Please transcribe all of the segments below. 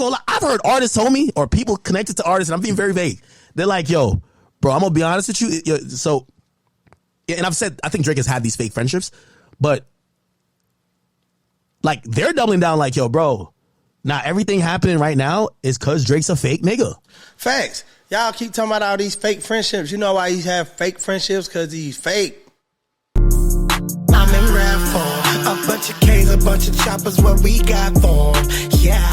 gonna lie. I've heard artists tell me, or people connected to artists, and I'm being very vague. They're like, yo, bro, I'm gonna be honest with you. So, and I've said, I think Drake has had these fake friendships, but like they're doubling down like, yo, bro, now everything happening right now is because Drake's a fake nigga. Facts. Y'all keep talking about all these fake friendships. You know why he have fake friendships? Because he's fake. I'm in rap form. A bunch of K's, a bunch of choppers, what we got for 'em. Yeah.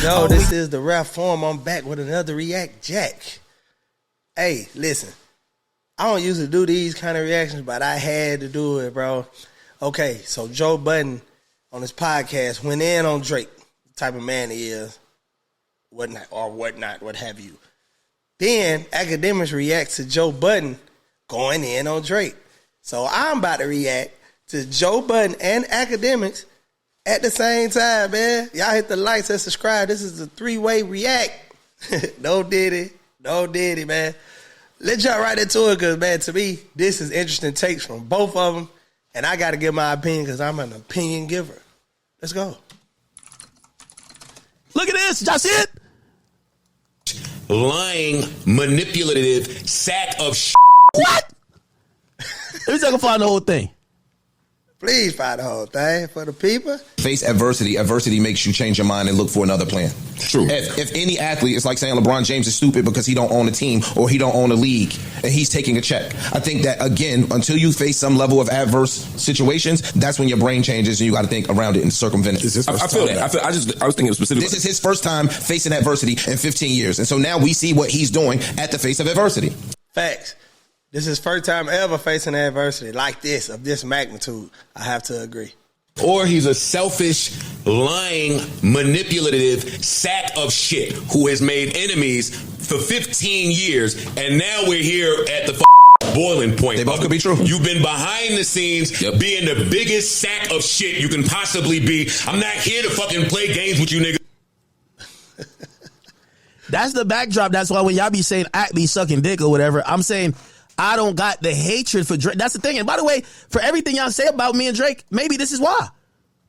Yo, this is the rap form. I'm back with another React Jack. Hey, listen. I don't usually do these kind of reactions, but I had to do it, bro. Okay, so Joe Budden on his podcast went in on Drake, the type of man he is, whatnot, what have you. Then Akademiks reacts to Joe Budden going in on Drake. So I'm about to react to Joe Budden and Akademiks at the same time, man. Y'all hit the likes and subscribe. This is a 3-way react. No diddy, man. Let's jump right into it because, man, to me, this is interesting takes from both of them. And I got to give my opinion because I'm an opinion giver. Let's go. Look at this. Y'all see it? Lying, manipulative sack of shit. What? Let me see if I can find the whole thing. Please find the whole thing for the people. Face adversity. Adversity makes you change your mind and look for another plan. True. If any athlete, it's like saying LeBron James is stupid because he don't own a team or he don't own a league and he's taking a check. I think that, again, until you face some level of adverse situations, that's when your brain changes and you got to think around it and circumvent it. I feel that. I was thinking specifically. This is his first time facing adversity in 15 years. And so now we see what he's doing at the face of adversity. Facts. This is first time ever facing adversity like this, of this magnitude. I have to agree. Or he's a selfish, lying, manipulative sack of shit who has made enemies for 15 years, and now we're here at the boiling point. They both could be true. You've been behind the scenes being the biggest sack of shit you can possibly be. I'm not here to fucking play games with you niggas. That's the backdrop. That's why when y'all be saying act be sucking dick or whatever, I'm saying I don't got the hatred for Drake. That's the thing. And by the way, for everything y'all say about me and Drake, maybe this is why.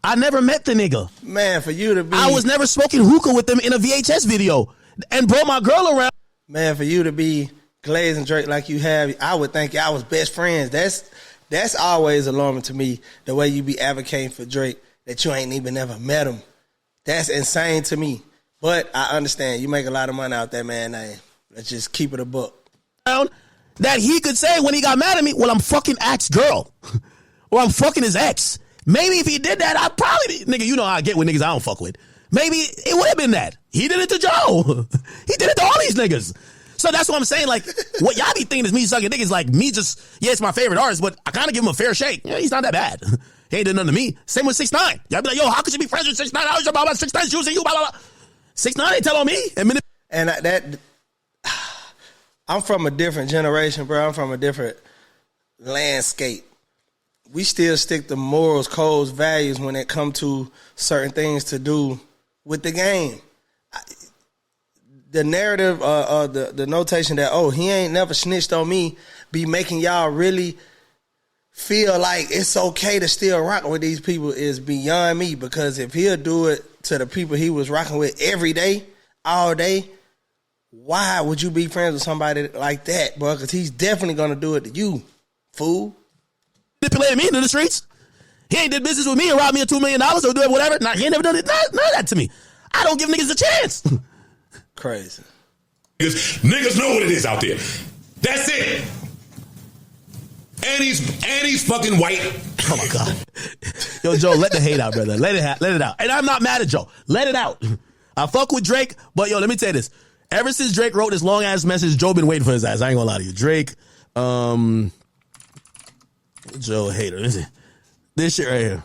I never met the nigga. Man, for you to be... I was never smoking hookah with them in a VHS video and brought my girl around. Man, for you to be glazing Drake like you have, I would think y'all was best friends. That's always alarming to me, the way you be advocating for Drake, that you ain't even never met him. That's insane to me. But I understand. You make a lot of money out there, man. Hey, let's just keep it a book. That he could say when he got mad at me, well, I'm fucking Ax's girl. Or I'm fucking his ex. Maybe if he did that, I'd probably... Nigga, you know how I get with niggas I don't fuck with. Maybe it would have been that. He did it to Joe. He did it to all these niggas. So that's what I'm saying. Like, what y'all be thinking is me sucking niggas. Like, me just... Yeah, it's my favorite artist, but I kind of give him a fair shake. Yeah, he's not that bad. He ain't done nothing to me. Same with 6ix9ine. Y'all be like, yo, how could you be friends with 6ix9ine? How is your about 6ix9ine choosing you? Blah, blah, blah. 6ix9ine ain't tell on me. And that... I'm from a different generation, bro. I'm from a different landscape. We still stick to morals, codes, values when it comes to certain things to do with the game. The narrative, the notation that, oh, he ain't never snitched on me, be making y'all really feel like it's okay to still rock with these people is beyond me. Because if he'll do it to the people he was rocking with every day, all day, why would you be friends with somebody like that, bro? Because he's definitely going to do it to you, fool. Manipulated me into the streets. He ain't did business with me and robbed me of $2 million or do it whatever. Nah, he ain't never done it. None of that to me. I don't give niggas a chance. Crazy. Niggas know what it is out there. That's it. And he's fucking white. Oh my God. Yo, Joe, let the hate out, brother. Let it out. And I'm not mad at Joe. Let it out. I fuck with Drake, but yo, let me tell you this. Ever since Drake wrote this long ass message, Joe been waiting for his ass. I ain't gonna lie to you. Drake, Joe hater. This shit right here.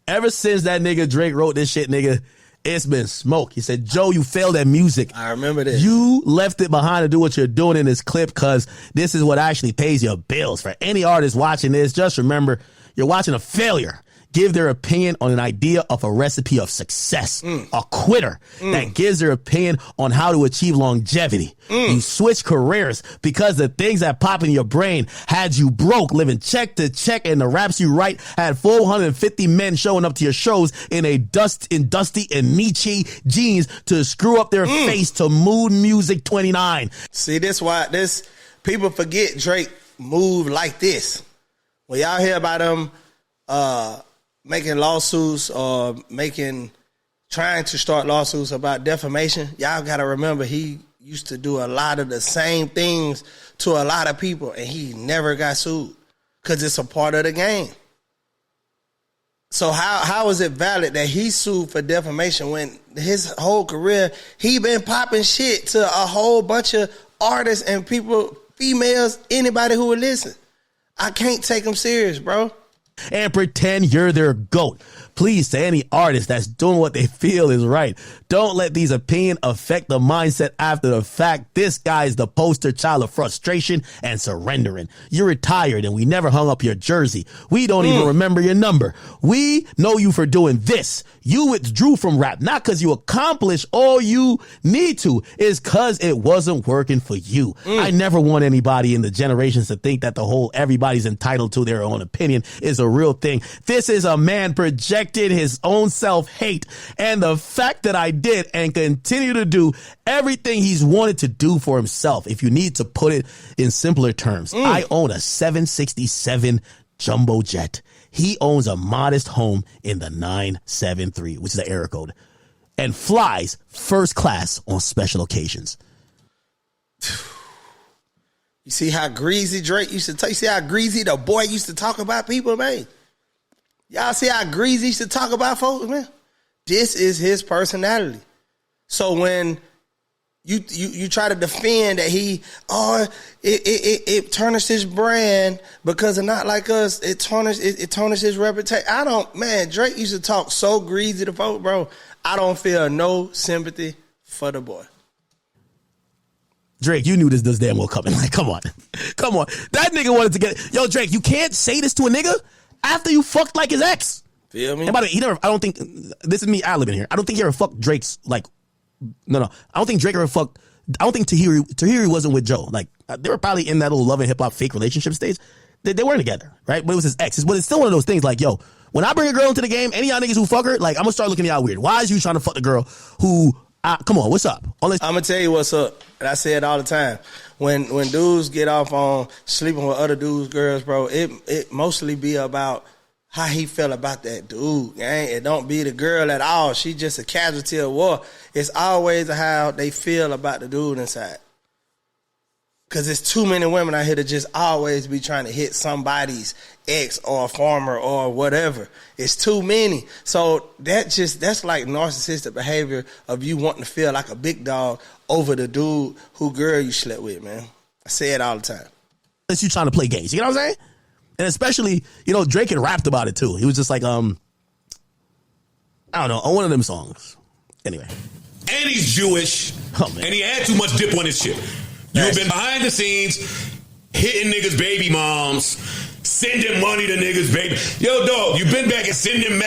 Ever since that nigga Drake wrote this shit, nigga, it's been smoke. He said, Joe, you failed at music. I remember this. You left it behind to do what you're doing in this clip because this is what actually pays your bills. For any artist watching this, just remember, you're watching a failure. give their opinion on an idea of a recipe of success. A quitter that gives their opinion on how to achieve longevity. You switch careers because the things that pop in your brain had you broke, living check to check, and the raps you write had 450 men showing up to your shows in dusty and Nietzsche jeans to screw up their face to Mood Music 29. See, this why people forget Drake moved like this. When y'all hear about him making lawsuits or trying to start lawsuits about defamation, y'all gotta remember he used to do a lot of the same things to a lot of people, and he never got sued because it's a part of the game. So how is it valid that he sued for defamation when his whole career he been popping shit to a whole bunch of artists and people, females, anybody who would listen? I can't take him serious, bro. And pretend you're their GOAT. Please, to any artist that's doing what they feel is right, don't let these opinions affect the mindset after the fact. This guy is the poster child of frustration and surrendering. You're retired and we never hung up your jersey. We don't even remember your number. We know you for doing this. You withdrew from rap, not because you accomplished all you need to. It's because it wasn't working for you. I never want anybody in the generations to think that the whole everybody's entitled to their own opinion is a real thing. This is a man projected his own self-hate, and the fact that I did and continue to do everything he's wanted to do for himself. If you need to put it in simpler terms, I own a 767 jumbo jet. He owns a modest home in the 973, which is the air code, and flies first class on special occasions. You see how greasy Drake used to talk? You see how greasy the boy used to talk about people, man? Y'all see how greasy he used to talk about folks, man? This is his personality. So when you try to defend that it tarnished his brand because of Not Like Us, it tarnished his reputation. Drake used to talk so greasy to folks, bro. I don't feel no sympathy for the boy. Drake, you knew this damn well coming. Like, come on. That nigga wanted to get, yo, Drake, you can't say this to a nigga after you fucked like his ex. Feel me? And by the way, I don't think, this is me ad-libbing here. I don't think he ever fucked Drake's, like, no. I don't think Drake ever fucked, I don't think Tahiri wasn't with Joe. Like, they were probably in that little love and hip hop fake relationship stage. They weren't together, right? But it was his ex. But it's still one of those things like, yo, when I bring a girl into the game, any of y'all niggas who fuck her, like, I'm gonna start looking at y'all weird. Why is you trying to fuck the girl who, come on, what's up? I'm gonna tell you what's up. And I say it all the time. When dudes get off on sleeping with other dudes' girls, bro, it mostly be about how he felt about that dude. It don't be the girl at all. She just a casualty of war. It's always how they feel about the dude inside. Because there's too many women out here to just always be trying to hit somebody's ex or a farmer or whatever. It's too many. So that's like narcissistic behavior of you wanting to feel like a big dog over the dude who girl you slept with, man. I say it all the time. Unless you trying to play games. You know what I'm saying? And especially, Drake had rapped about it too. He was just like, I don't know, on one of them songs. Anyway. And he's Jewish. Oh, man. And he had too much dip on his shit. You've been behind the scenes, hitting niggas' baby moms, sending money to niggas' baby. Yo, dog, you've been back and sending.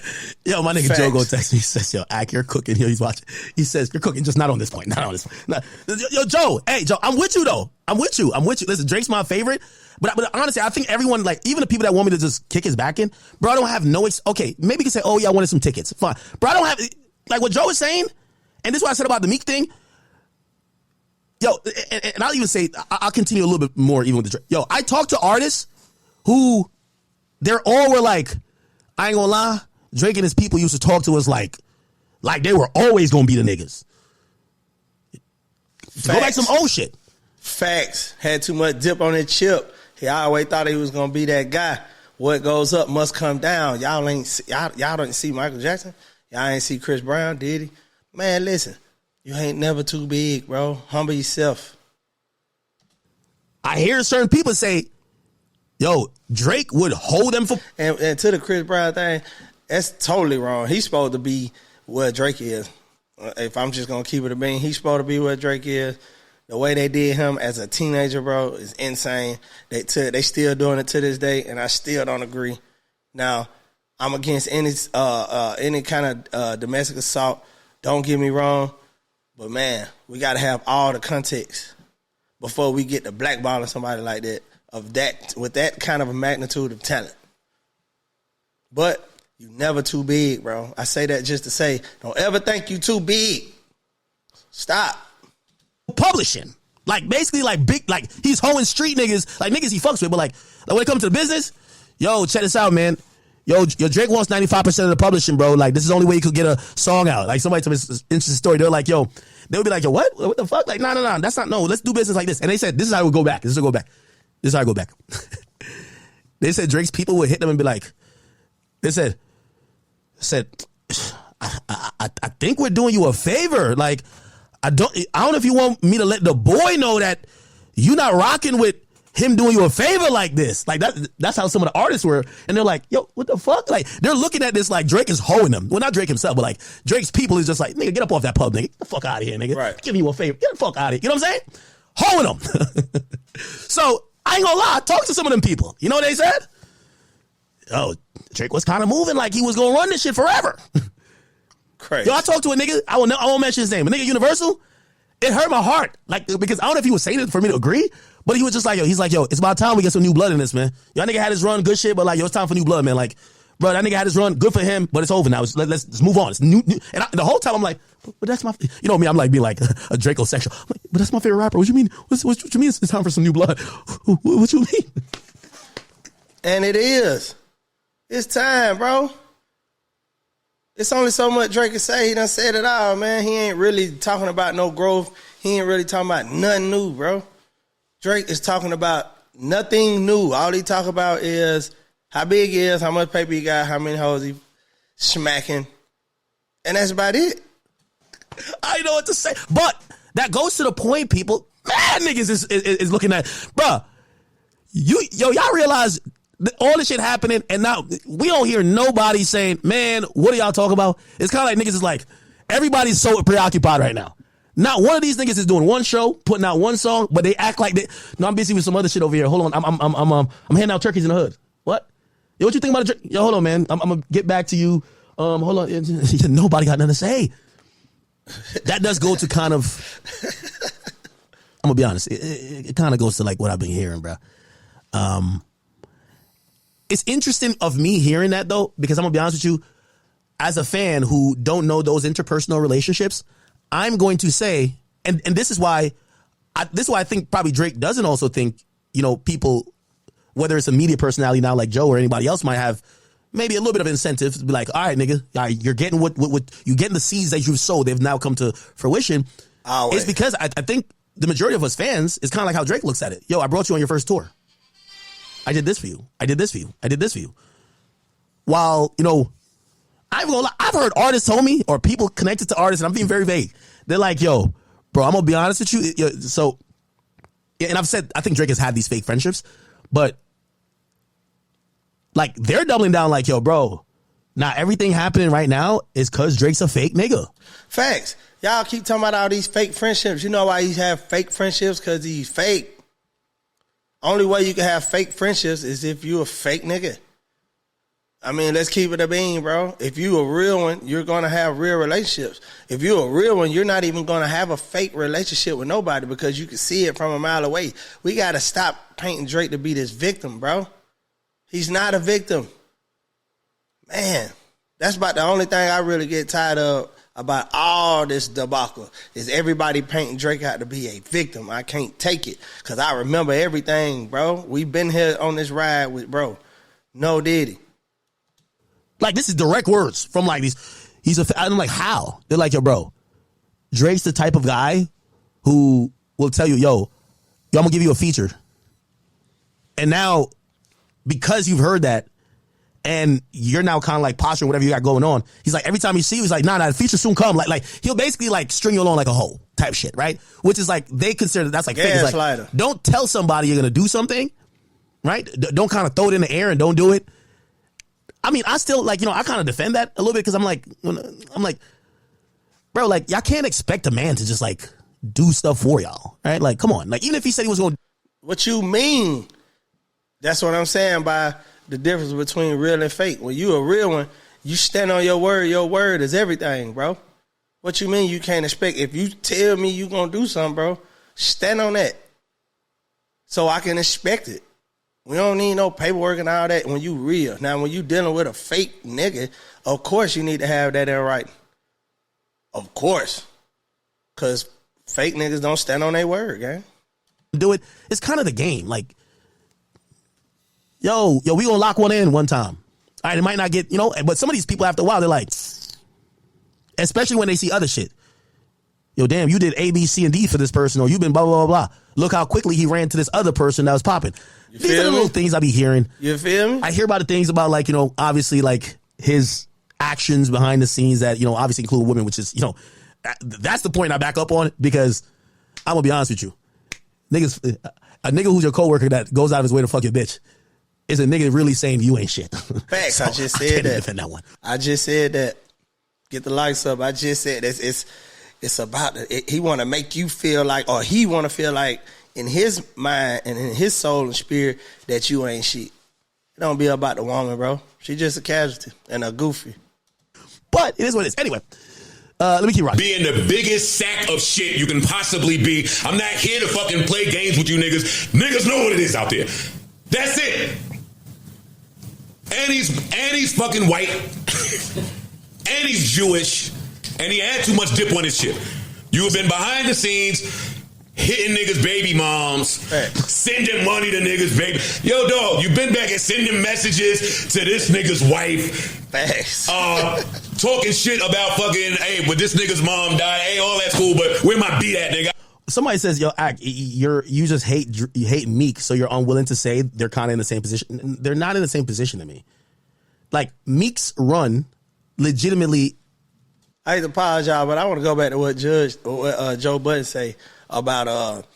Yo, my nigga Joe go text me. He says, yo, Ak, you're cooking. He's watching. He says, you're cooking, just not on this point. Not on this point. Not. Yo, Joe, hey, Joe, I'm with you, though. I'm with you. Listen, Drake's my favorite. But honestly, I think everyone, like, even the people that want me to just kick his back in, bro, I don't have no, okay, maybe you can say, oh, yeah, I wanted some tickets. Fine. Bro, I don't have, like what Joe was saying, and this is what I said about the Meek thing. Yo, and I'll even say, I'll continue a little bit more even with the Drake. Yo, I talked to artists who, they're all were like, I ain't gonna lie, Drake and his people used to talk to us like they were always gonna be the niggas. Facts. Go back some old shit. Facts. Had too much dip on his chip. He always thought he was gonna be that guy. What goes up must come down. Y'all don't see Michael Jackson. Y'all ain't see Chris Brown, did he? Man, listen. You ain't never too big, bro. Humble yourself. I hear certain people say, yo, Drake would hold them for... And to the Chris Brown thing, that's totally wrong. He's supposed to be where Drake is. If I'm just going to keep it a bean, he's supposed to be where Drake is. The way they did him as a teenager, bro, is insane. They still doing it to this day, and I still don't agree. Now, I'm against any kind of domestic assault. Don't get me wrong, but man, we got to have all the context before we get to blackballing somebody like that with that kind of a magnitude of talent. But you never too big, bro. I say that just to say, don't ever think you too big. Stop. Publishing. Like, basically, like, big, like, he's hoeing street niggas, like, niggas he fucks with, but, like when it comes to the business, yo, check this out, man. Yo, Drake wants 95% of the publishing, bro. Like, this is the only way you could get a song out. Like, somebody told me this interesting story. They're like, yo, they'll be like, yo, what? What the fuck? Like, no, that's not, no, let's do business like this. And they said, this is how we go back. This is how I go back. They said Drake's people would hit them and be like, they said, I think we're doing you a favor. Like, I don't know if you want me to let the boy know that you're not rocking with him doing you a favor like this. Like, that's how some of the artists were. And they're like, yo, what the fuck? Like, they're looking at this like Drake is hoeing them. Well, not Drake himself, but like Drake's people is just like, nigga, get up off that pub, nigga. Get the fuck out of here, nigga. Right. Give you a favor. Get the fuck out of here. You know what I'm saying? Hoeing them. So, I ain't gonna lie. Talk to some of them people. You know what they said? Oh, Drake was kind of moving like he was gonna run this shit forever. Crazy. Yo, I talked to a nigga, I won't mention his name, a nigga Universal. It hurt my heart. Like, because I don't know if he was saying it for me to agree, but he was just like, yo, it's about time we get some new blood in this, man. Y'all nigga had his run, good shit, but like, yo, it's time for new blood, man. Like, bro, that nigga had his run, good for him, but it's over now. Let's move on. It's new. And the whole time I'm like, but that's my, you know me, I'm like being like a Draco sexual. Like, but that's my favorite rapper. What you mean? What you mean it's time for some new blood? What you mean? And it is. It's time, bro. It's only so much Drake can say. He done said it all, man. He ain't really talking about no growth. He ain't really talking about nothing new, bro. Drake is talking about nothing new. All he talk about is how big he is, how much paper he got, how many hoes he smacking. And that's about it. I know what to say. But that goes to the point, people. Mad niggas is looking at, bruh. Y'all realize all this shit happening, and now we don't hear nobody saying, man, what are y'all talking about? It's kind of like niggas is like, everybody's so preoccupied right now. Not one of these niggas is doing one show, putting out one song, but they act like they, no, I'm busy with some other shit over here. Hold on, I'm handing out turkeys in the hood. What? Yo, what you think about it? Yo, hold on, man. I'm gonna get back to you. Hold on. Nobody got nothing to say. That does go to kind of, I'm gonna be honest, it kind of goes to like what I've been hearing, bro. It's interesting of me hearing that though, because I'm gonna be honest with you, as a fan who don't know those interpersonal relationships, I'm going to say, and this is why I think probably Drake doesn't also think, people, whether it's a media personality now like Joe or anybody else, might have maybe a little bit of incentive to be like, all right, nigga, all right, you're getting what you getting the seeds that you've sowed. They've now come to fruition. It's because I think the majority of us fans is kind of like how Drake looks at it. Yo, I brought you on your first tour. I did this for you. I did this for you. I did this for you. While, I've heard artists tell me, or people connected to artists, and I'm being very vague. They're like, yo, bro, I'm going to be honest with you. So, and I've said, I think Drake has had these fake friendships, but like, they're doubling down like, yo, bro, now everything happening right now is because Drake's a fake nigga. Facts. Y'all keep talking about all these fake friendships. You know why he have fake friendships? Because he's fake. Only way you can have fake friendships is if you a fake nigga. I mean, let's keep it a bean, bro. If you a real one, you're going to have real relationships. If you're a real one, you're not even going to have a fake relationship with nobody because you can see it from a mile away. We got to stop painting Drake to be this victim, bro. He's not a victim. Man, that's about the only thing I really get tired of about all this debacle is everybody painting Drake out to be a victim. I can't take it because I remember everything, bro. We've been here on this ride with, bro. No Diddy. Like, this is direct words from like these. I'm like, how? They're like, yo, bro, Drake's the type of guy who will tell you, yo, I'm gonna give you a feature. And now, because you've heard that, and you're now kind of like posturing whatever you got going on, he's like, every time he see you, he's like, nah, the feature soon come. Like he'll basically like string you along like a hoe type shit, right? Which is like, they consider that's like fake. It's like, don't tell somebody you're gonna do something, right? Don't kind of throw it in the air and don't do it. I mean, I still like, I kind of defend that a little bit because I'm like, bro, like, y'all can't expect a man to just like do stuff for y'all, right? Like, come on. Like, even if he said he was going to. What you mean? That's what I'm saying by the difference between real and fake. When you a real one, you stand on your word. Your word is everything, bro. What you mean you can't expect? If you tell me you gonna do something, bro, stand on that. So I can expect it. We don't need no paperwork and all that when you real. Now, when you dealing with a fake nigga, of course you need to have that in writing. Of course. Because fake niggas don't stand on their word, gang. Do it. It's kind of the game. Like, yo, we gonna lock one in one time. All right, it might not get, but some of these people after a while, they're like, especially when they see other shit. Yo, damn, you did A, B, C, and D for this person, or you've been blah, blah, blah, blah. Look how quickly he ran to this other person that was popping. These are the little things I be hearing. You feel me? I hear about the things about, like, obviously, like, his actions behind the scenes that, obviously include women, which is, that's the point I back up on, because I'm going to be honest with you. Niggas, a nigga who's your coworker that goes out of his way to fuck your bitch is a nigga really saying you ain't shit. Facts. So I just I said can't that. defend that one. I just said that. Get the likes up. I just said it's about he want to make you feel like, or he want to feel like in his mind and in his soul and spirit that you ain't shit. It don't be about the woman, bro. She just a casualty and a goofy. But it is what it is. Anyway, let me keep rocking. Being the biggest sack of shit you can possibly be. I'm not here to fucking play games with you niggas. Niggas know what it is out there. That's it. And he's fucking white. And he's Jewish. And he had too much dip on his shit. You have been behind the scenes hitting niggas' baby moms, sending money to niggas' baby. Yo, dog, you've been back and sending messages to this nigga's wife. Thanks. Talking shit about fucking, hey, but this nigga's mom died. Hey, all that's cool, but where my beat at, nigga? Somebody says, yo, Ak, you just hate Meek, so you're unwilling to say they're kind of in the same position. They're not in the same position to me. Like, Meek's run legitimately. I hate to apologize, but I want to go back to what Joe Budden say about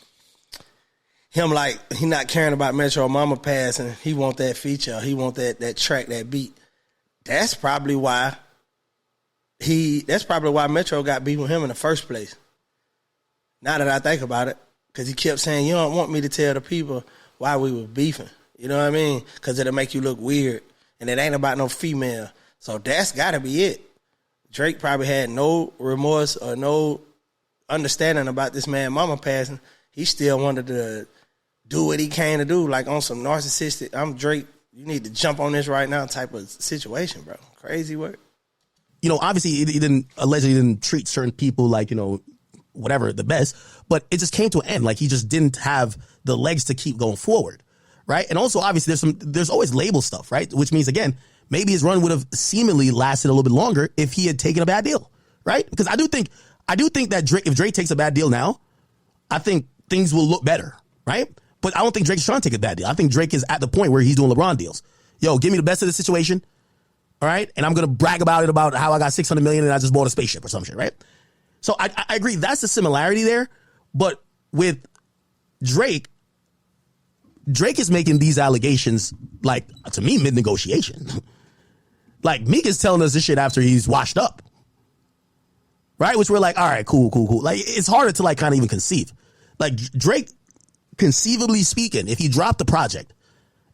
him, like, he not caring about Metro Mama passing. He want that feature. He want that track, that beat. That's probably why Metro got beef with him in the first place. Now that I think about it, because he kept saying, you don't want me to tell the people why we were beefing. You know what I mean? Because it'll make you look weird. And it ain't about no female. So that's got to be it. Drake probably had no remorse or no understanding about this man mama passing. He still wanted to do what he came to do, like on some narcissistic, I'm Drake, you need to jump on this right now type of situation, bro. Crazy work. Obviously he allegedly didn't treat certain people like, whatever, the best, but it just came to an end. Like, he just didn't have the legs to keep going forward, right? And also, obviously, there's always label stuff, right? Which means, again, maybe his run would have seemingly lasted a little bit longer if he had taken a bad deal, right? Because I do think that if Drake takes a bad deal now, I think things will look better, right? But I don't think Drake's trying to take a bad deal. I think Drake is at the point where he's doing LeBron deals. Yo, give me the best of the situation, all right? And I'm going to brag about how I got $600 million and I just bought a spaceship or some shit, right? So I agree. That's the similarity there. But with Drake is making these allegations, like, to me, mid-negotiation. Like, Meek is telling us this shit after he's washed up. Right? Which we're like, all right, cool. Like, it's harder to, like, kind of even conceive. Like, Drake, conceivably speaking, if he dropped the project,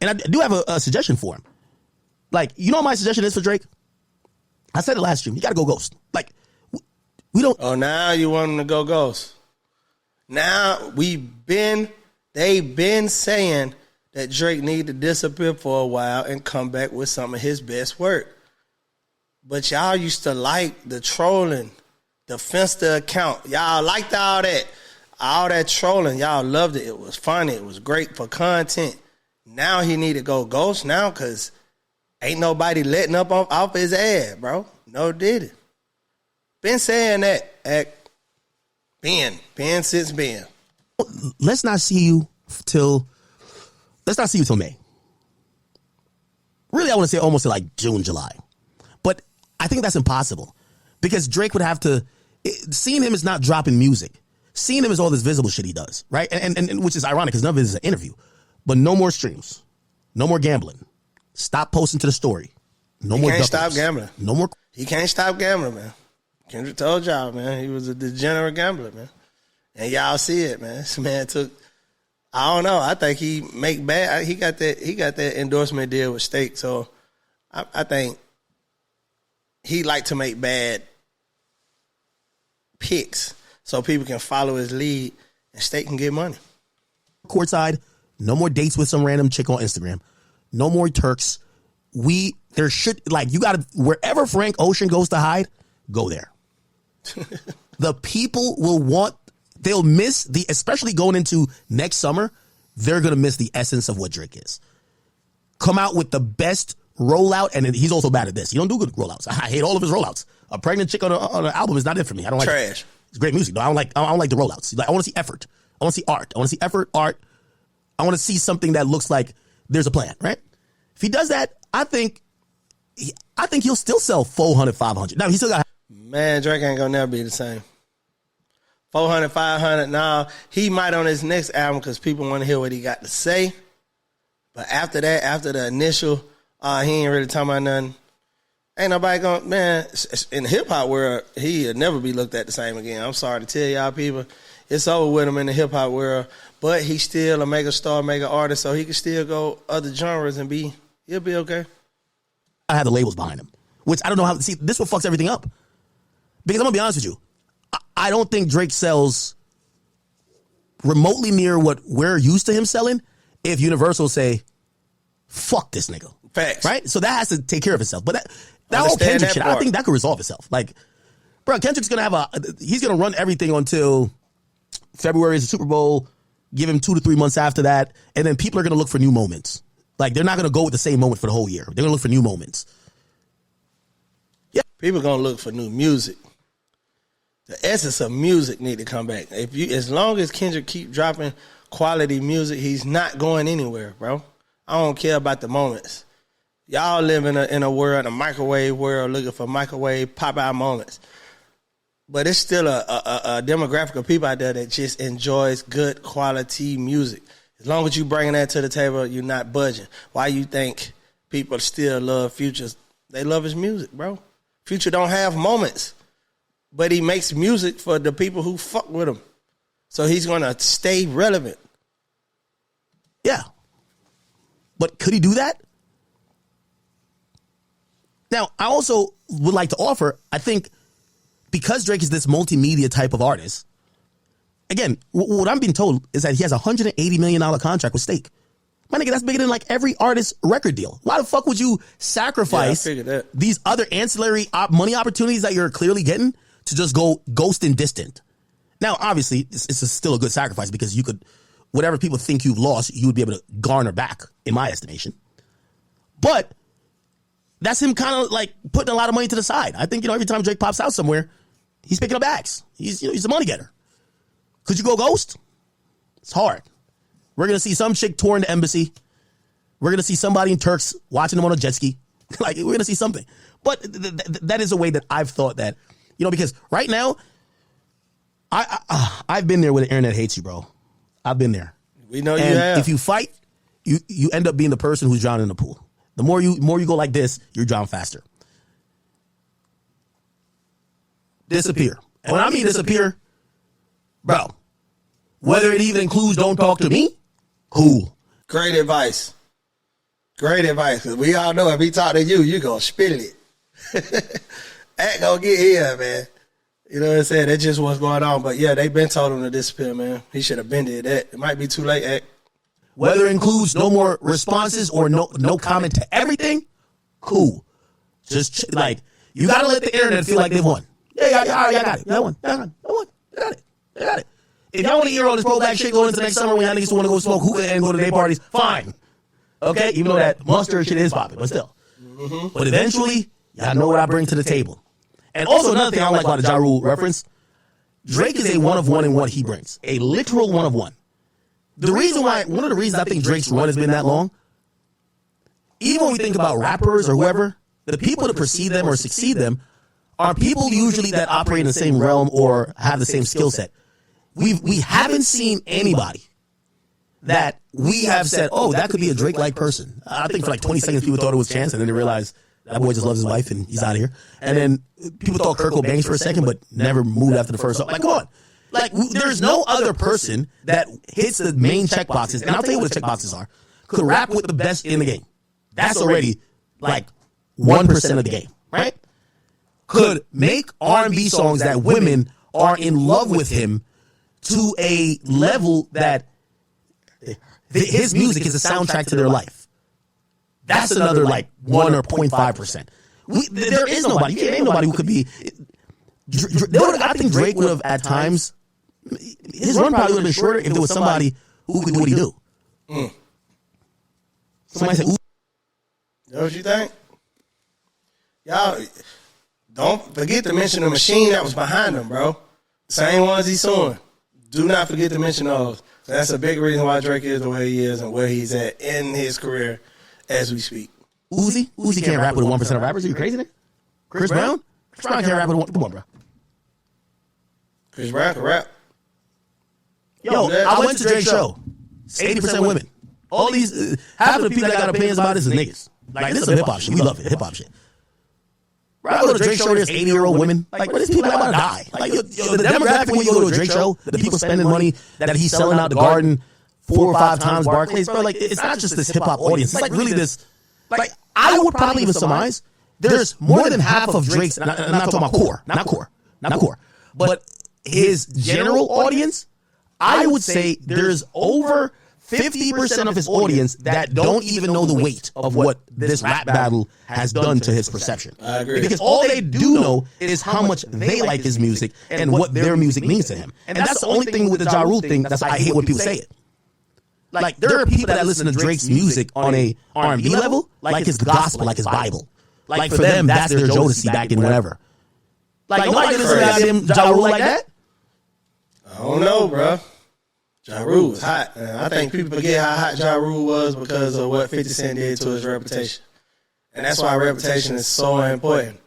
and I do have a suggestion for him. Like, you know what my suggestion is for Drake? I said it last stream. You got to go ghost. Like, we don't. Oh, now you want him to go ghost. Now they've been saying that Drake need to disappear for a while and come back with some of his best work. But y'all used to like the trolling, the Finsta account. Y'all liked all that trolling. Y'all loved it. It was funny. It was great for content. Now he need to go ghost now because ain't nobody letting up off his ass, bro. No did it. Been saying that. Been since been. Let's not see you till May. Really, I want to say almost to like June, July. But I think that's impossible because Drake would have to. Seeing him is not dropping music. Seeing him is all this visible shit he does, right? And which is ironic because none of it is an interview. But no more streams, no more gambling. Stop posting to the story. No more. He can't stop gambling. No more. He can't stop gambling, man. Kendrick told y'all, man, he was a degenerate gambler, man. And y'all see it, man. This man took I don't know. I think he make bad. He got that endorsement deal with State, so I think he like to make bad picks so people can follow his lead and State can get money. Courtside, no more dates with some random chick on Instagram. No more Turks. There should, you gotta, wherever Frank Ocean goes to hide, go there. The people they'll miss especially going into next summer, they're gonna miss the essence of what Drake is. Come out with the best rollout, and he's also bad at this. He don't do good rollouts. I hate all of his rollouts. A pregnant chick on an album is not it for me. I don't like trash. It. It's great music, though. I don't like the rollouts. I want to see effort. I want to see art. I want to see effort, art. I want to see something that looks like there's a plan, right? If he does that, I think he'll still sell 400, 500. Now, he still got... Man, Drake ain't gonna never be the same. 400, 500. Now, he might on his next album because people want to hear what he got to say. But after that, after the initial, he ain't really talking about nothing. Ain't nobody gonna, man, in the hip-hop world, he'll never be looked at the same again. I'm sorry to tell y'all people. It's over with him in the hip-hop world. But he's still a mega star, mega artist, so he can still go other genres and he'll be okay. I had the labels behind him, which I don't know how. See, this what fucks everything up. Because I'm gonna be honest with you, I don't think Drake sells remotely near what we're used to him selling. If Universal say, "Fuck this nigga," Facts, right? So that has to take care of itself. But that whole Kendrick shit, I think that could resolve itself. Bro, Kendrick's gonna he's gonna run everything until February is the Super Bowl. Give him 2 to 3 months after that, and then people are gonna look for new moments. They're not gonna go with the same moment for the whole year. They're gonna look for new moments. Yeah, people are gonna look for new music. The essence of music need to come back. As long as Kendrick keep dropping quality music, he's not going anywhere, bro. I don't care about the moments. Y'all live in a world, a microwave world, looking for microwave pop-out moments. But it's still a demographic of people out there that just enjoys good quality music. As long as you bringing that to the table, you're not budging. Why you think people still love Future? They love his music, bro. Future don't have moments, but he makes music for the people who fuck with him. So he's going to stay relevant. Yeah. But could he do that? Now, I also would like to offer, I think, because Drake is this multimedia type of artist, again, what I'm being told is that he has a $180 million contract with Stake. My nigga, that's bigger than every artist's record deal. Why the fuck would you sacrifice these other ancillary money opportunities that you're clearly getting to just go ghost and distant? Now, obviously, it's still a good sacrifice because you could, whatever people think you've lost, you would be able to garner back, in my estimation. But that's him kind of putting a lot of money to the side. I think, every time Drake pops out somewhere, he's picking up acts. He's a money getter. Could you go ghost? It's hard. We're going to see some chick touring the embassy. We're going to see somebody in Turks watching them on a jet ski. We're going to see something. But that is a way that I've thought that, because right now, I've been there where the internet hates you, bro. I've been there. We know you have. If you fight, you end up being the person who's drowning in the pool. The more you go like this, you drown faster. Disappear. And when I mean disappear, bro, whether it even includes don't talk to me, cool. Great advice. Great advice. Because we all know if he talk to you, going to spill it. Ain't going to get here, man. You know what I'm saying? That's just what's going on. But yeah, they been told him to disappear, man. He should have been did that. It might be too late, Act. Whether it includes no more responses or no comment to everything, cool. Just you got to let the internet feel like they've won. Yeah, y'all got it. Y'all won. Y'all got it. If y'all want to hear all this pro-black shit going into next summer when y'all niggas want to go smoke hookah and go to day parties, fine. Okay? Even though that mustard shit is popping, but still. Mm-hmm. But eventually, y'all know what I bring to the table. And also another thing I don't like about the Ja Rule reference, Drake is a one of one in what he brings. A literal one of one. One of the reasons I think Drake's run has been that long, even when we think about rappers or whoever, the people that precede them or succeed them are people usually that operate in the same realm or have the same skill set. We haven't seen anybody that we have said, oh, that could be a Drake-like person. I think for 20 seconds people thought it was Chance, and then they realized that boy just loves his wife and he's out of here. And then people thought Kurt Cobain for a second, but never moved after the first song. Come on. Like, there's no other person that hits the main check boxes, and I'll tell you what the check boxes are, could rap with the best in the game. That's already, like, 1% of the game, right? Could make R&B songs that women are in love with him to a level that his music is a soundtrack to their life. That's another, like, 1 or 0.5%. There is nobody. You can't name nobody who could be. I think Drake would have, at times, his run probably would have been shorter if there was somebody who could do what he do. Somebody said, ooh. You know what you think? Y'all, don't forget to mention the machine that was behind him, bro. Same ones he's suing. Do not forget to mention those. That's a big reason why Drake is the way he is and where he's at in his career as we speak. Uzi? Uzi can't rap with 1% of rappers. Are you crazy, nigga? Chris Brown? Chris Brown can't rap with 1%. Come on, bro. Chris Brown can rap. Yo, I went to Drake's show. 80% women. All these, half of the people that got opinions about this is niggas. Like, this is some hip-hop shit. We love it, hip-hop shit. Bro, I go to Drake's show, there's 80-year-old women. Like, these people that about to die. Like, the demographic when you go to a Drake show, the people spending money that he's selling out the Garden 4 or 5 times Barclays, bro, like, it's not just this hip-hop audience. It's like really this, like, I would probably even surmise there's more than half of Drake's, and I'm not talking about not core, but his general audience, I would say there's over 50% of his audience that don't even know the weight of what this rap battle has done to his perception. I agree. Because all they do know is how much they like his music and what their music means to him. And that's the only thing with the Ja Rule thing, that's why I hate when people say it. Like, there are people that listen to Drake's music on a R&B level, like his gospel, like his Bible. Like, for them, that's their Jodeci back in whenever. Like, nobody listen to goddamn Ja Rule like that. I don't know, bro. Ja Rule was hot. I think people forget how hot Ja Rule was because of what 50 Cent did to his reputation. And that's why reputation is so important.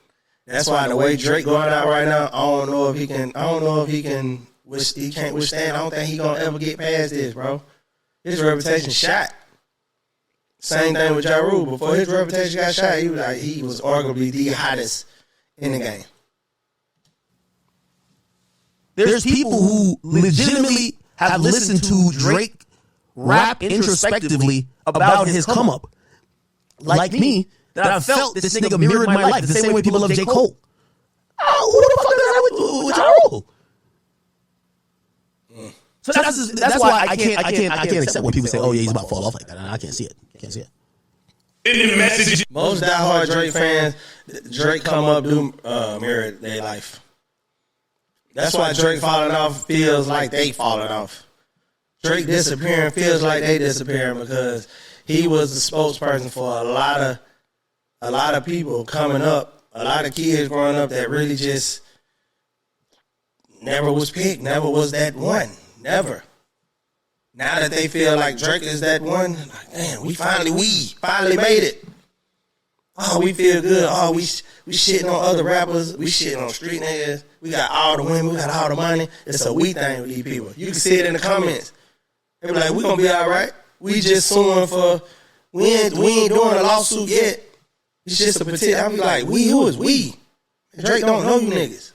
That's why the way Drake going out right now, I don't know if he can he can't withstand. I don't think he gonna ever get past this, bro. His reputation shot. Same thing with Ja Rule. Before his reputation got shot, he was arguably the hottest in the game. There's people who legitimately have listened to Drake rap introspectively about his come up. Like me, that I felt this nigga mirrored my life the same way people love J. Cole. Oh, who the fuck does that with Ja Rule? So that's why I can't accept when people say, "Oh yeah, he's about to fall off like that." I can't see it. Most diehard Drake fans, Drake come up do mirror their life. That's why Drake falling off feels like they falling off. Drake disappearing feels like they disappearing because he was the spokesperson for a lot of people coming up, a lot of kids growing up that really just never was picked, never was that one. Never. Now that they feel like Drake is that one, like, damn, we finally made it. Oh, we feel good. Oh, we shitting on other rappers. We shitting on street niggas. We got all the women. We got all the money. It's a we thing with these people. You can see it in the comments. They be like, we gonna be all right. We just suing for, we ain't doing a lawsuit yet. It's just a petition. I be like, who is we? Drake don't know you niggas.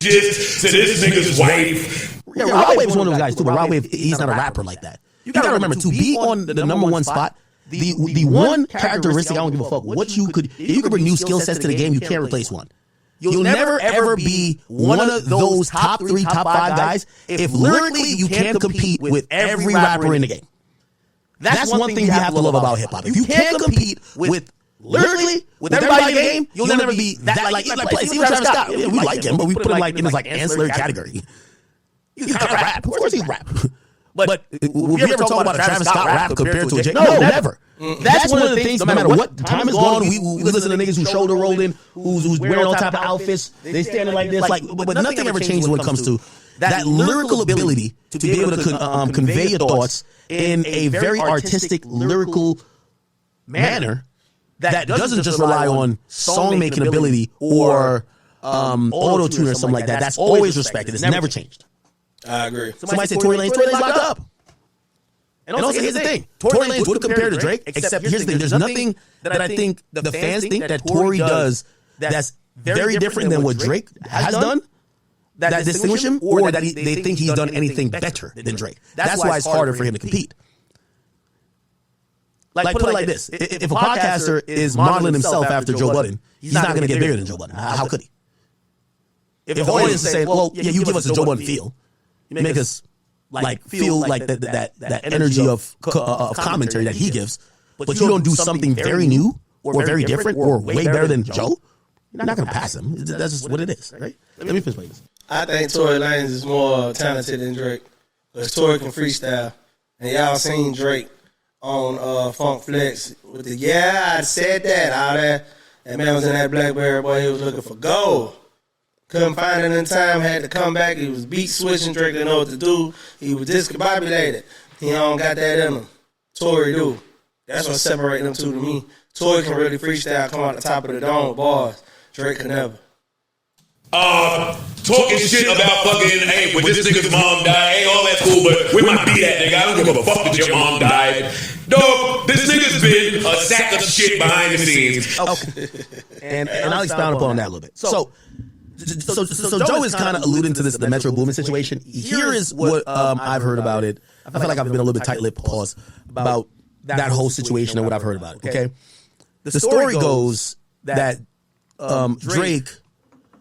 Just to this nigga's wife. Yeah, Rod Wave was one of those guys too, but Rod Wave, he's not a rapper like that. You gotta remember, to be on the number one spot, the one characteristic I don't give a fuck what you could, if you could bring new skill sets to the game, you can't replace one. You'll never ever be one of those top 3, top 5 guys if lyrically you can't compete with every rapper in the game. That's one thing you have to love about hip hop. If you can't compete with lyrically with everybody in the game, you'll never be that like see what Travis Scott. We like him, but we put him like in this like ancillary category. He's kind of rap. Of course he's rap. But if you ever talk about a Travis Scott rap compared to a J? No, never. That's one of the things, no matter what time is gone, we listen to niggas who shoulder rolling, who's wearing all type of outfits, they standing like this, like, but nothing ever changes when it comes to that lyrical ability to be able to convey your thoughts in a very artistic, lyrical manner that doesn't just rely on song-making ability or auto-tune or something like that. That's always respected. It's never changed. I agree. Somebody say Tory Lanez locked up. And also, here's the thing. Tory Lanez would compare to Drake, except here's the thing. There's nothing that I think the fans think that Tory does that's very different than what Drake has done. that distinguish him, or that they think he's done anything better than Drake. That's why it's harder for him to compete. Like put it like this: if a podcaster is modeling himself after Joe Budden, he's not going to get bigger than Joe Budden. How could he? If the audience is saying, "Well, yeah, you give us a Joe Budden feel, you make us like feel like that energy of commentary that he gives, but you don't do something very new or very different or way better than Joe, you're not going to pass him. That's just what it is, right?" Let me finish playing this. I think Tory Lanez is more talented than Drake. Because Tory can freestyle. And y'all seen Drake on Funk Flex with the I said that, all that. That man was in that Blackberry, boy, he was looking for gold. Couldn't find it in time, had to come back. He was beat switching, Drake didn't know what to do. He was discombobulated. He don't got that in him. Tory do. That's what separates them two to me. Tory can really freestyle, come out the top of the dome with bars. Drake can never. Talking shit about fucking, hey, when this nigga's mom died, hey, all that's cool, but where my beat at, nigga? I don't give a fuck that your mom died. No, this nigga's been a sack of shit behind the scenes. Okay. And I'll expound upon that a little bit. So Joe is kind of alluding to this, the Metro Boomin situation. Here is what I've heard about it. I feel like I've been a little bit tight-lipped, pause, about that whole situation and what I've heard about it, okay? The story goes that Drake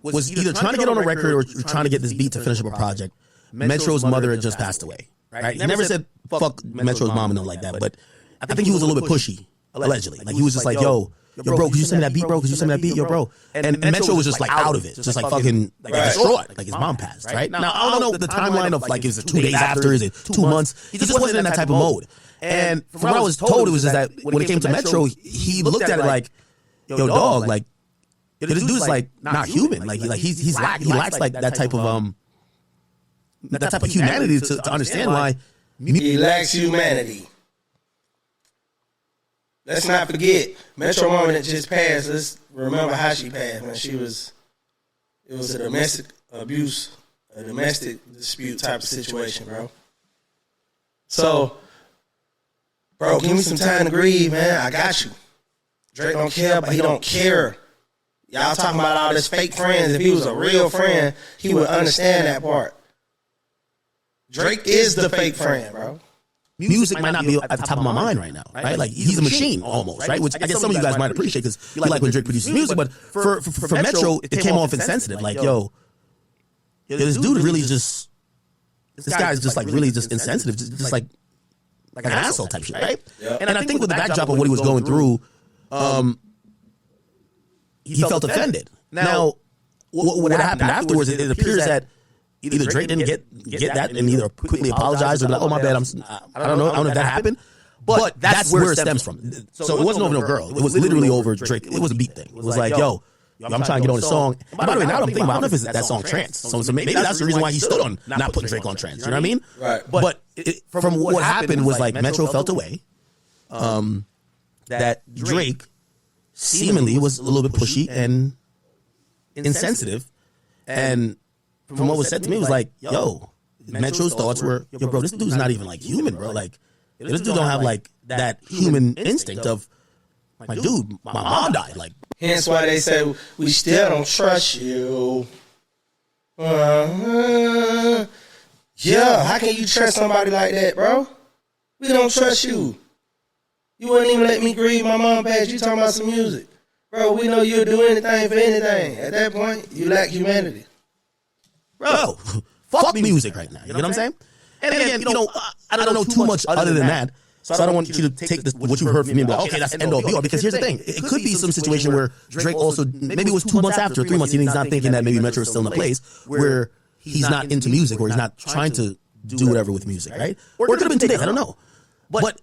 was either trying to get on a record or trying to get this beat to finish up a project. Metro's mother had just passed away, right? He never said fuck Metro's mom and nothing like that, but I think he was a little bit pushy, allegedly. Like, he was just like, yo, bro, could you send me that beat, bro? Could you send me that beat, yo, bro? And Metro was just like out of it, just like fucking distraught, like his mom passed, right? Now, I don't know the timeline of like, is it 2 days after, is it 2 months? He just wasn't in that type of mode. And from what I was told, it was just that when it came to Metro, he looked at it like, yo, dog, like, this dude is like not human. Like he lacks like that type of humanity to understand why he lacks humanity. Let's not forget Metro Mama that just passed. Let's remember how she passed. When it was a domestic abuse, a domestic dispute type of situation, bro. So, bro, give me some time to grieve, man. I got you. Drake don't care, but he don't care. Y'all talking about all this fake friends. If he was a real friend, he would understand that part. Drake is the fake friend, bro. Music might not be at the top of my mind right now, right? Like, he's a machine almost, right? Which I guess some of you guys might appreciate because you like when Drake produces music, but for Metro, it came off insensitive. Like, yo, this dude really just, this guy's just like really just insensitive, just like an asshole type shit, right? Yep. And I think with the backdrop of what he was going through, he felt offended. Now, what happened afterwards, it appears that either Drake didn't get that and either quickly apologized or be like, oh, my bad, I don't know if that happened. But that's where it stems from. So it wasn't over no girl. It was literally over Drake. It was a beat thing. It was like, yo, I'm trying to get on the song. And by the way, now I'm thinking about, I don't know if it's that song Trance. So maybe that's the reason why he stood on not putting Drake on Trance. You know what I mean? Right. But from what happened was like Metro felt away. That Drake seemingly was a little bit pushy and insensitive. And from what was said to me, it was like, yo, Metro's thoughts were, yo, bro, this dude's not even like human, bro. Like, this dude don't have like that human instinct of, like, dude, my mom died. Like, hence why they say we still don't trust you. Yeah, how can you trust somebody like that, bro? We don't trust you. You wouldn't even let me grieve my mom passed. You talking about some music. Bro, we know you'll do anything for anything. At that point, you lack humanity. Bro, fuck music right now. You know what I'm saying? And again, you know, I don't know too much other than that. So I don't want you to take this, what you heard from me and be like, okay, that's end all be all. Because here's the thing. It could be some situation where Drake also, maybe it was 2 months after, 3 months, and he's not thinking that maybe Metro is still in a place where he's not into music or he's not trying to do whatever with music, right? Or it could have been 2 days. I don't know. But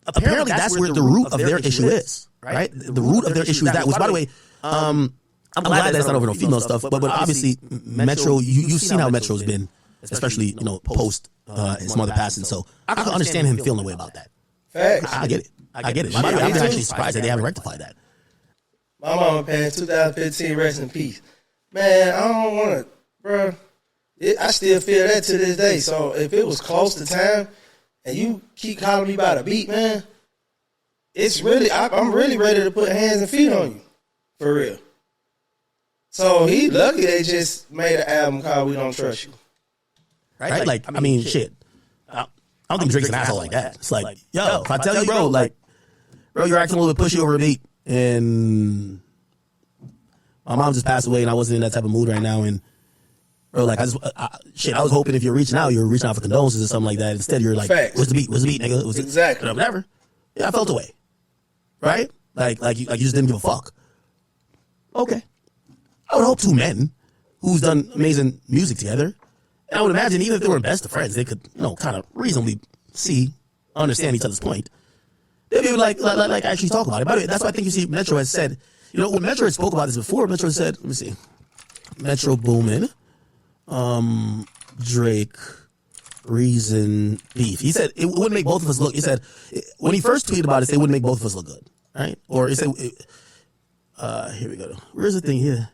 apparently that's where the root of their issue is, right? The root of their issue is that, which, by the way, I'm glad that's not over no female stuff, but obviously Metro, you've seen how Metro's been, especially, you know, post his mother passing. So I can understand him feeling a way about that. Facts. I get it. I get it. By the way, I'm actually surprised that they haven't rectified that. My mama passed 2015, rest in peace. Man, I don't want to, bro. I still feel that to this day. So if it was close to time and you keep calling me by the beat, man, it's really, I'm really ready to put hands and feet on you. For real. So he lucky they just made an album called We Don't Trust You. Right? Like, I mean, shit. I don't think Drake's an asshole like that. It's like, yo, if I tell you, bro, like, bro, you're acting a little bit pushy over a beat, and my mom just passed away, and I wasn't in that type of mood right now, and bro, like, I was hoping if you're reaching out for condolences or something like that. Instead, you're like, Facts. what's the beat, nigga? Exactly. Whatever. Yeah, I felt away. Right? Like you just didn't give a fuck. Okay. I would hope two men who's done amazing music together, and I would imagine even if they were best of friends, they could, kind of reasonably understand each other's point. They'd be like actually talk about it. By the way, that's why I think you see Metro has said, when Metro had spoke about this before, Metro said, let me see, Metro Boomin, Drake, Reason, Beef. He said it wouldn't make both of us look. He said when he first tweeted about it, it wouldn't make both of us look good, right? Or he said, here we go. Where's the thing here?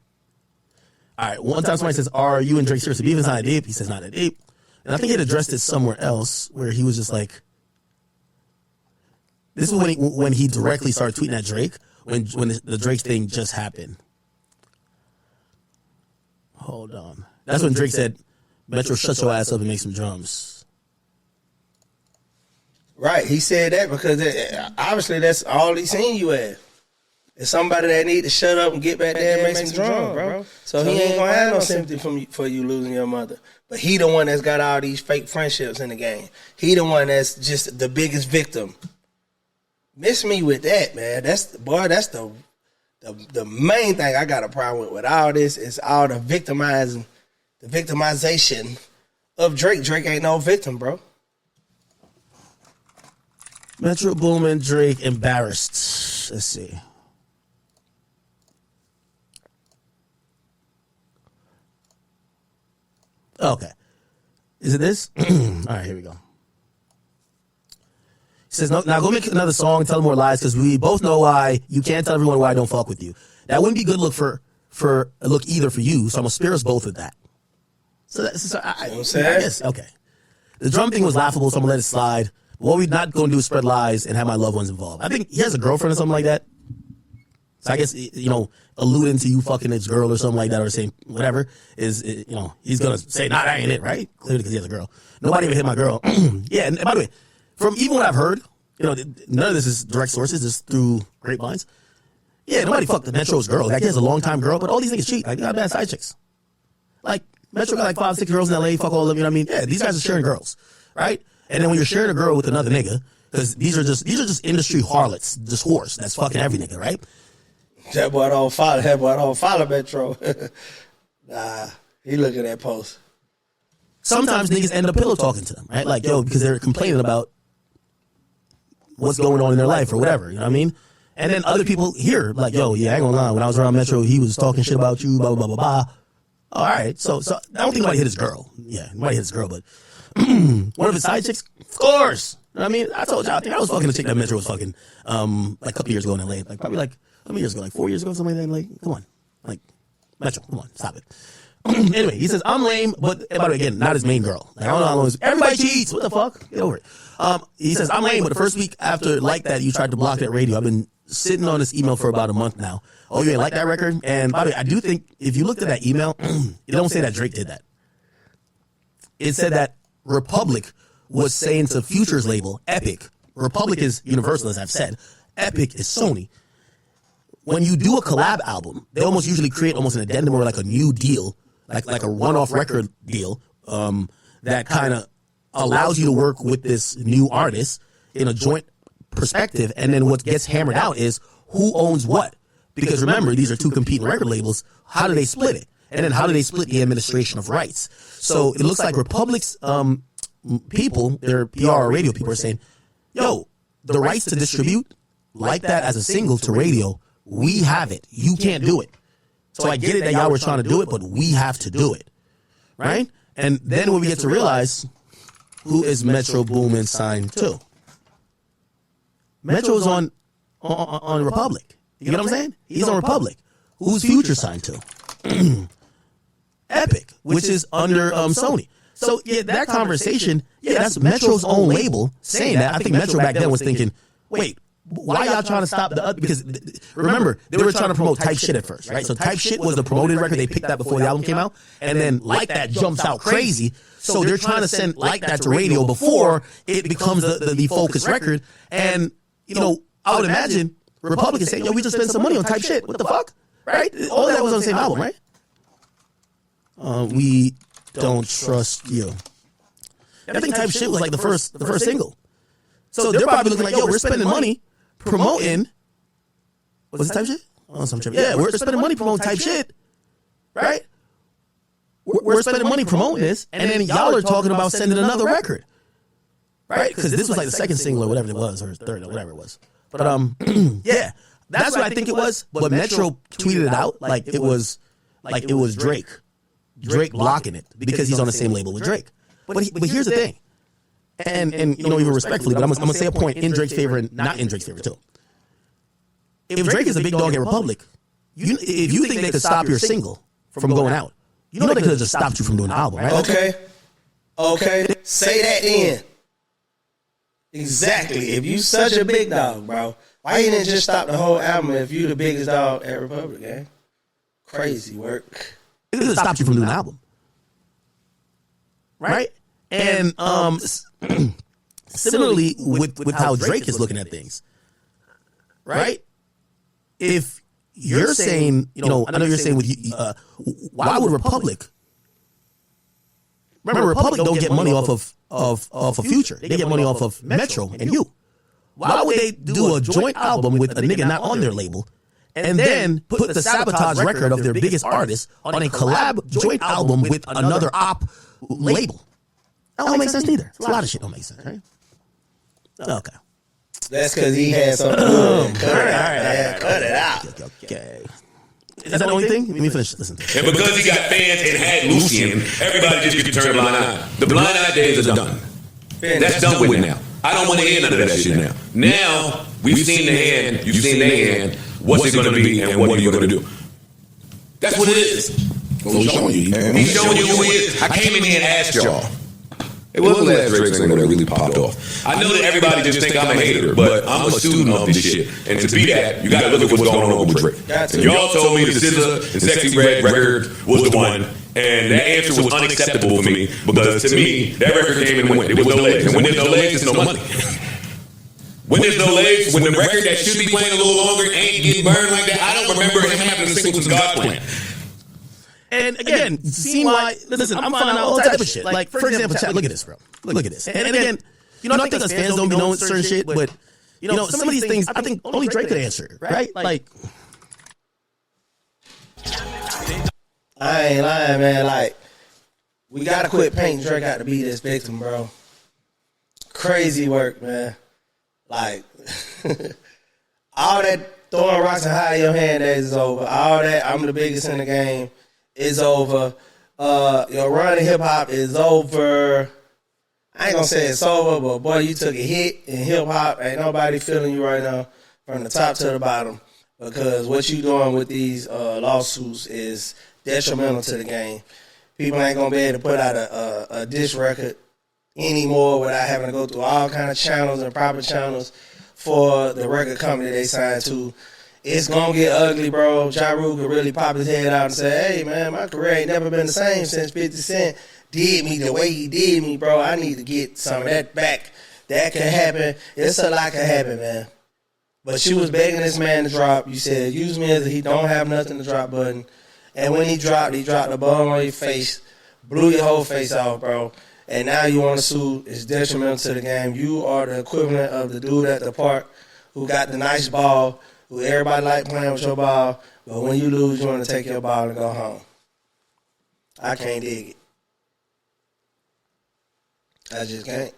All right, one time somebody says, "Are you and Drake serious? Beef is not that deep." He says, "Not that deep," and I think he had addressed it somewhere else where he was just like, "This is when he directly started tweeting at Drake when the Drake thing just happened." Hold on. That's when Drake said, Metro, shut your ass up and make some drums. Right, he said that because obviously that's all he seen you as. It's somebody that need to shut up and get back there and make some drums, bro. So he ain't gonna have no sympathy for you losing your mother. But he the one that's got all these fake friendships in the game. He the one that's just the biggest victim. Miss me with that, man. That's the main thing I got a problem with all this is all the victimization of Drake. Drake ain't no victim, bro. Metro Boomin, Drake embarrassed. Let's see. Okay. Is it this? All right, here we go. He says, now go make another song, tell more lies, because we both know why you can't tell everyone why I don't fuck with you. That wouldn't be good look for a look either for you, so I'm going to spare us both with that. So I guess, okay. The drum thing was laughable, so I'm going to let it slide. What we're not going to do is spread lies and have my loved ones involved. I think he has a girlfriend or something like that. So I guess, alluding to you fucking his girl or something like that or saying whatever is, he's going to say, nah, that ain't it, right? Clearly because he has a girl. Nobody ever hit my girl. Yeah, and by the way, from even what I've heard, none of this is direct sources, this is through grapevines. Yeah, nobody fucked Metro's girl. Like, he has a long-time girl, but all these niggas cheat. Like, they got bad side chicks. Like, Metro got like 5, 6 girls in LA, fuck all of them, you know what I mean? Yeah, these guys are sharing girls, right? And then when you're sharing a girl with another nigga, because these are just industry harlots, just whores, that's fucking every nigga, right? That boy don't follow Metro. Nah, he look at that post. Sometimes niggas end up pillow talking to them, right? Like, yo, because they're complaining about what's going on in their life or whatever, you know what I mean? And then other people hear, like, yo, yeah, I ain't gonna lie, when I was around Metro, he was talking shit about you, blah, blah, blah, blah, blah. All right, so I don't think nobody hit his girl. Yeah, nobody hit his girl, but one of his side chicks, of course. You know what I mean? I told y'all, I think I was fucking the chick that Metro was fucking like a couple years ago in LA. Like, probably like, how many years ago? Like 4 years ago, something like that. Like, come on. Like, Metro, come on, stop it. Anyway, he says, I'm lame, but by the way, again, not his main girl. Like, I don't know how long everybody cheats. What the fuck? Get over it. He says, I'm lame, but the first week after like that, you tried to block that radio. I've been sitting on this email for about a month now. Oh, you ain't like that record? And by the way, I do think if you looked at that email, it don't say that Drake did that. It said that Republic was saying to Future's label, Epic. Republic is Universal, as I've said. Epic is Sony. When you do a collab album, they almost usually create almost an addendum or like a new deal, like a one-off record deal, that kind of allows you to work with this new artist in a joint perspective. And then what gets hammered out is who owns what. Because remember, these are two competing record labels. How do they split it? And then how do they split the administration of rights? So it looks like Republic's people, their PR or radio people are saying, yo, the rights to distribute like that as a single to radio, we have it. You can't do it. So I get it that y'all were trying to do it, but we have to do it. Right? And then when we get to realize who is Metro Boomin signed to. Metro's on Republic. You get what I'm saying? He's on Republic. Who's Future signed to? Epic, which is under Sony. So yeah, that conversation, yeah, that's Metro's own label saying that. I think Metro back then was thinking, wait, why y'all trying to stop the other? Because remember, they were trying to promote Type Shit at first, right? So Type Shit was the promoted record. They picked that before the album came out. And then Like That jumps out crazy. So they're trying to send Like That to radio before it becomes the focus record. And, you know, I would imagine Republicans say, yo, we just spent some money on Type Shit. What the fuck? Right? All that was on the same album, right? We don't trust you. I think Type Shit was like the first single. So they're probably looking like, yo, we're spending money promoting. Was it Type Shit? Oh, some shit. Yeah, we're spending money promoting Type Shit, right? We're spending money promoting this, and then y'all are talking about sending another record, right? Because this was like the second single or whatever it was, or third or whatever it was. But yeah, that's what I think it was. But Metro tweeted it out like it was Drake blocking it because he's on the same label with Drake. But here's the thing, and you know, even respectfully, but I'm gonna say a point in Drake's favor and not in Drake's favor too. If Drake is a big dog at Republic, if you think they could stop your single from going out, you know they could have just stopped you from doing the album, right? Okay. Say that then. Exactly. If you such a big dog, bro, why you didn't just stop the whole album if you the biggest dog at Republic, eh? Crazy work. It could have stopped you from doing the album, right? And similarly with how Drake is looking at things, right? If you're saying, you know, I know you're saying why would Republic? Remember, Republic don't get money off of Future. They get money off of Metro and you. Why would they do a joint album with a nigga not on their label, and then put the Sabotage record of their biggest artist on a collab joint album with another op label? That don't make sense neither. A lot of shit don't make sense, right? Okay. That's because he had something to do. Cut it out. Okay. Is that the only thing? Let me finish. Listen. And because he got fans and had Lucian, everybody just could turn a blind eye. The blind eye days are done. That's done with now. I don't want to hear none of that shit now. Now, we've seen the hand, you've seen the hand. What's it going to be and what are you going to do? That's what it is. He's showing you. He's showing you who he is. I came in here and asked y'all. It wasn't the last Drake single that really popped off. I know that everybody just think I'm a hater, but I'm a student of this shit. And to be that, you got to look at what's going on with Drake. And y'all told me the SZA and Sexy Red record was the one, and that answer was unacceptable for me because to me, that record came and went. There was no legs. And when there's no legs, there's no money. When there's no legs, when the record that should be playing a little longer ain't getting burned like that, I don't remember him having a single to God plan. And again, seeing why, listen, I'm finding out all type of shit. Like, for example, chat, look at this, bro. Look at this. And again, you know, I think us fans don't be knowing certain shit, but, you know, some of these things, I think only Drake could answer, right? Like, I ain't lying, man. Like, we got to quit painting Drake out to be this victim, bro. Crazy work, man. Like, all that throwing rocks and hide your hand days is over. All that I'm the biggest in the game is over. Your run in hip hop is over. I ain't gonna say it's over, but boy, you took a hit in hip hop. Ain't nobody feeling you right now from the top to the bottom because what you doing with these lawsuits is detrimental to the game. People ain't gonna be able to put out a diss record anymore without having to go through all kind of channels and proper channels for the record company they signed to. It's gonna get ugly, bro. Ja Rule could really pop his head out and say, hey, man, my career ain't never been the same since 50 Cent did me the way he did me, bro. I need to get some of that back. That can happen. It's a lot can happen, man. But you was begging this man to drop. You said, use me as if he don't have nothing to drop button. And when he dropped the ball on your face, blew your whole face off, bro. And now you want to sue. It's detrimental to the game. You are the equivalent of the dude at the park who got the nice ball, who everybody like playing with your ball, but when you lose, you want to take your ball and go home. I can't dig it. I just can't.